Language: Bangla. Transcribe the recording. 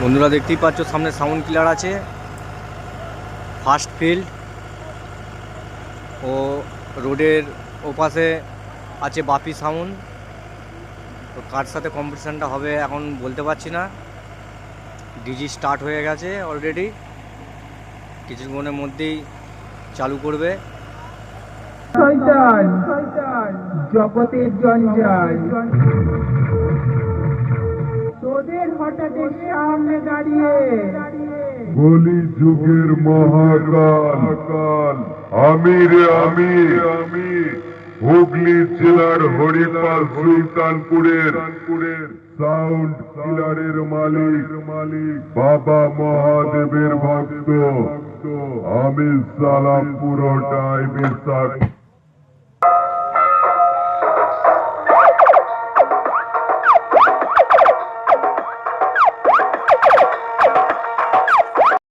বন্ধুরা দেখতেই পাচ্ছ সামনে সাউন্ড কিলার আছে, ফার্স্ট ফিল্ড ও রোডের ওপাশে আছে বাপি সাউন্ড। তো কার সাথে কম্পিটিশানটা হবে এখন বলতে পারছি না। ডিজি স্টার্ট হয়ে গেছে অলরেডি, কিছুক্ষণের মধ্যেই চালু করবে। জগতের জঞ্জাল তোদের হঠাৎ সামনে দাঁড়িয়ে কলি যুগের মহাকাল আমি হুগলি জেলার হরিপাল সুলতানপুরের সাউন্ড কিলারের মালিক বাবা মহাদেবের ভক্ত আমি সালাম পুরোটাই বিশ্বাস